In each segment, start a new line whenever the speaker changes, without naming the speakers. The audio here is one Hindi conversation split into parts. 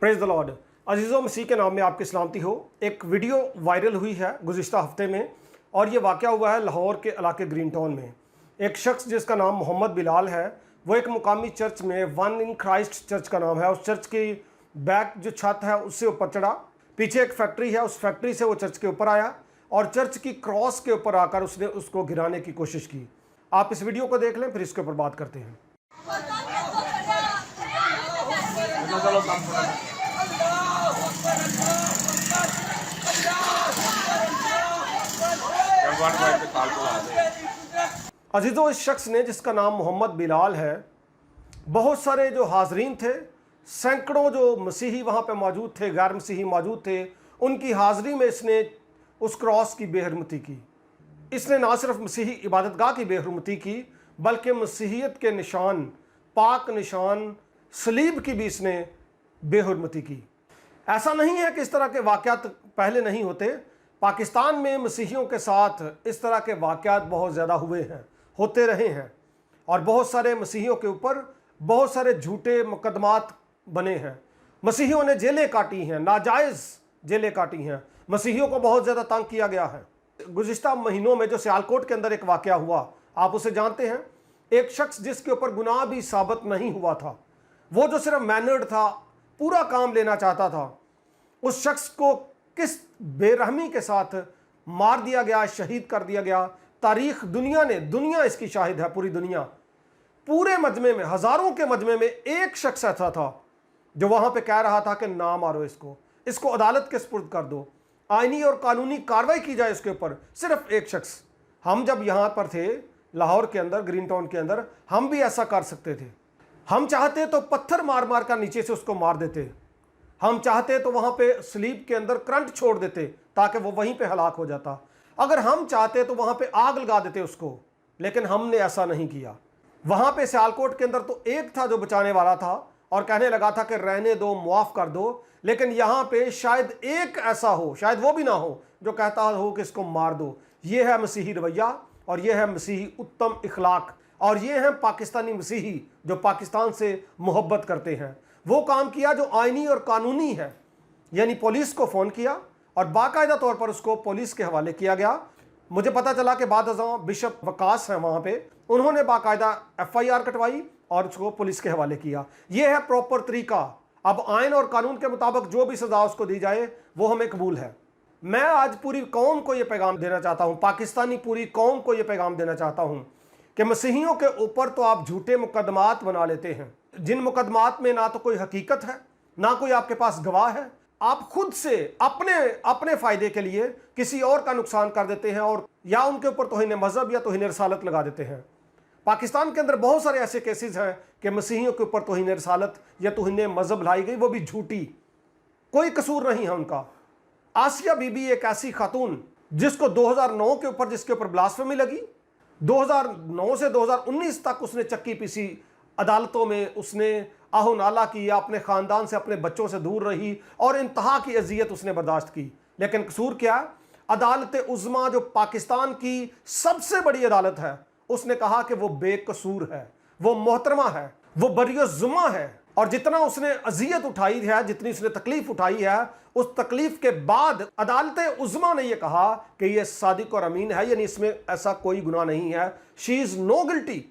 Praise the Lord. अजीज़ों, मसीह के नाम में आपकी सलामती हो। एक वीडियो वायरल हुई है गुज़िश्ता हफ्ते में और ये वाक़या हुआ है लाहौर के इलाके ग्रीन टाउन में। एक शख्स जिसका नाम मोहम्मद बिलाल है, वो एक मुकामी चर्च में वन इन क्राइस्ट चर्च का नाम है, उस चर्च की बैक जो छत है उससे ऊपर चढ़ा। पीछे एक फैक्ट्री है, उस फैक्ट्री से वो चर्च के ऊपर आया और चर्च की क्रॉस के ऊपर आकर उसने उसको गिराने की कोशिश की। आप इस वीडियो को देख लें, फिर इसके ऊपर बात करते हैं। अजीज़ों, इस शख्स ने, जिसका नाम मोहम्मद बिलाल है, बहुत सारे जो हाजरीन थे, सैकड़ों जो मसीही वहाँ पे मौजूद थे, गैर मसीही मौजूद थे, उनकी हाज़िरी में इसने उस क्रॉस की बेहरमती की। इसने ना सिर्फ मसीही इबादतगाह की बेहरमती की, बल्कि मसीहियत के निशान, पाक निशान, सलीब की भी इसने बेहरमती की। ऐसा नहीं है कि इस तरह के वाक़यात पहले नहीं होते। पाकिस्तान में मसीहियों के साथ इस तरह के वाक़यात बहुत ज़्यादा हुए हैं, होते रहे हैं, और बहुत सारे मसीहियों के ऊपर बहुत सारे झूठे मुकदमात बने हैं। मसीहियों ने जेलें काटी हैं, नाजायज़ जेलें काटी हैं, मसीहियों को बहुत ज़्यादा तंग किया गया है। गुज़िश्ता महीनों में जो सियालकोट के अंदर एक वाक़या हुआ, आप उसे जानते हैं। एक शख्स जिसके ऊपर गुनाह भी साबित नहीं हुआ था, वो जो सिर्फ मैनर्ड था, पूरा काम लेना चाहता था, उस शख्स को किस बेरहमी के साथ मार दिया गया, शहीद कर दिया गया। तारीख दुनिया इसकी शाहिद है। पूरी दुनिया, पूरे मजमे में, हज़ारों के मजमे में एक शख्स ऐसा था जो वहाँ पे कह रहा था कि ना मारो इसको अदालत के सुपुर्द कर दो, आईनी और कानूनी कार्रवाई की जाए इसके ऊपर। सिर्फ एक शख्स। हम जब यहाँ पर थे लाहौर के अंदर, ग्रीन टाउन के अंदर, हम भी ऐसा कर सकते थे। हम चाहते तो पत्थर मार मार कर नीचे से उसको मार देते। हम चाहते तो वहाँ पे स्लीप के अंदर करंट छोड़ देते ताकि वो वहीं पे हलाक हो जाता। अगर हम चाहते तो वहाँ पे आग लगा देते उसको, लेकिन हमने ऐसा नहीं किया। वहाँ पे सियालकोट के अंदर तो एक था जो बचाने वाला था और कहने लगा था कि रहने दो, मुआफ़ कर दो, लेकिन यहाँ पे शायद एक ऐसा हो, शायद वो भी ना हो, जो कहता हो कि इसको मार दो। ये है मसीही रवैया और ये है मसीही उत्तम इखलाक, और ये हैं पाकिस्तानी मसीही जो पाकिस्तान से मोहब्बत करते हैं। वो काम किया जो आईनी और कानूनी है, यानी पुलिस को फ़ोन किया और बाकायदा तौर पर उसको पुलिस के हवाले किया गया। मुझे पता चला कि बाद बिशप वकास हैं वहाँ पे, उन्होंने बाकायदा FIR कटवाई और उसको पुलिस के हवाले किया। ये है प्रॉपर तरीका। अब आइन और कानून के मुताबिक जो भी सज़ा उसको दी जाए वो हमें कबूल है। मैं आज पूरी कौम को ये पैगाम देना चाहता हूँ, पाकिस्तानी पूरी कौम को ये पैगाम देना चाहता हूँ कि मसीहियों के ऊपर तो आप झूठे मुकदमात बना लेते हैं, जिन मुकदमात में ना तो कोई हकीकत है, ना कोई आपके पास गवाह है। आप खुद से अपने फ़ायदे के लिए किसी और का नुकसान कर देते हैं और या उनके ऊपर तौहीन मज़हब या तौहीन रसालत लगा देते हैं। पाकिस्तान के अंदर बहुत सारे ऐसे केसेस हैं कि मसीहियों के ऊपर तौहीन रसालत या तौहीन मज़हब लाई गई, वो भी झूठी, कोई कसूर नहीं है उनका। आसिया बीबी एक ऐसी खातून जिसको 2009 के ऊपर, जिसके ऊपर ब्लास्फेमी लगी, 2009 से 2019 तक उसने चक्की पीसी, अदालतों में उसने आहो नाला किया, अपने ख़ानदान से, अपने बच्चों से दूर रही और इंतहा की अजियत उसने बर्दाश्त की। लेकिन कसूर क्या? अदालत उज़्मा, जो पाकिस्तान की सबसे बड़ी अदालत है, उसने कहा कि वो बेकसूर है, वो मोहतरमा है, वो बरियज़ुम्मा है। और जितना उसने अजियत उठाई है, जितनी उसने तकलीफ उठाई है, उस तकलीफ के बाद अदालत उज़्मा ने यह कहा कि यह सादिक और अमीन है, यानी इसमें ऐसा कोई गुनाह नहीं है, she is no guilty.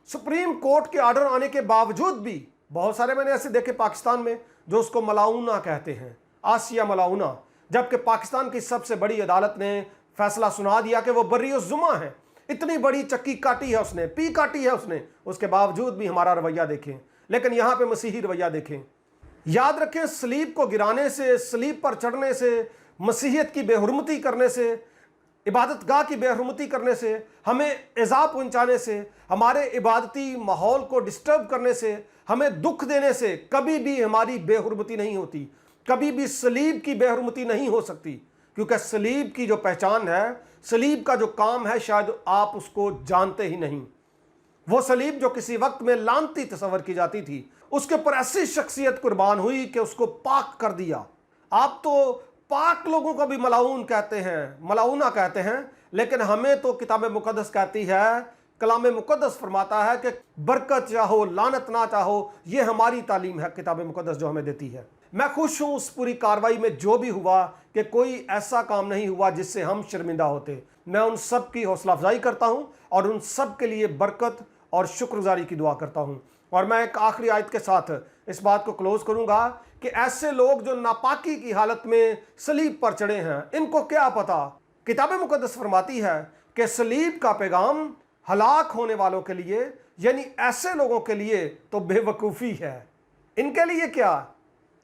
Supreme Court के ऑर्डर आने के बावजूद भी बहुत सारे मैंने ऐसे देखे पाकिस्तान में जो उसको मलाउना कहते हैं, आसिया मलाउना, जबकि पाकिस्तान की सबसे बड़ी अदालत ने फैसला सुना दिया कि वो बरियज़ुम्मा है। इतनी बड़ी चक्की काटी है उसने, पी काटी है उसने, उसके बावजूद भी हमारा रवैया देखें। लेकिन यहाँ पे मसीही रवैया देखें। याद रखें, सलीब को गिराने से, सलीब पर चढ़ने से, मसीहियत की बेहुरमती करने से, इबादतगाह की बेहुरमती करने से, हमें इज़ा पहुँचाने से, हमारे इबादती माहौल को डिस्टर्ब करने से, हमें दुख देने से कभी भी हमारी बेहुरमती नहीं होती, कभी भी सलीब की बेहुरमती नहीं हो सकती। क्योंकि सलीब की जो पहचान है, सलीब का जो काम है, शायद आप उसको जानते ही नहीं। वो सलीब जो किसी वक्त में लानती तस्वर की जाती थी, उसके ऊपर ऐसी शख्सियत कुर्बान हुई कि उसको पाक कर दिया। आप तो पाक लोगों को भी मलाउन कहते हैं, मलाउना कहते हैं, लेकिन हमें तो किताब मुकद्दस कहती है, कलाम मुकद्दस फरमाता है कि बरकत चाहो लानत ना चाहो, ये हमारी तालीम है किताब मुकद्दस जो हमें देती है। मैं खुश हूं उस पूरी कार्रवाई में जो भी हुआ, कि कोई ऐसा काम नहीं हुआ जिससे हम शर्मिंदा होते। मैं उन सब की हौसला अफजाई करता हूं और उन सब के लिए बरकत और शुक्रगुजारी की दुआ करता हूं। और मैं एक आखिरी आयत के साथ इस बात को क्लोज करूंगा कि ऐसे लोग जो नापाकी की हालत में सलीब पर चढ़े हैं, इनको क्या पता, किताब मुकद्दस फरमाती है कि सलीब का पैगाम हलाक होने वालों के लिए, यानी ऐसे लोगों के लिए तो बेवकूफ़ी है। इनके लिए क्या,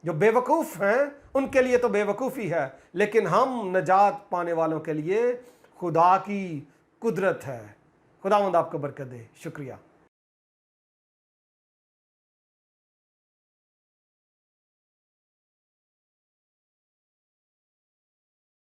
जो बेवकूफ़ हैं उनके लिए तो बेवकूफ़ी है, लेकिन हम नजात पाने वालों के लिए खुदा की कुदरत है। खुदावंद आपको बरकत दे। शुक्रिया।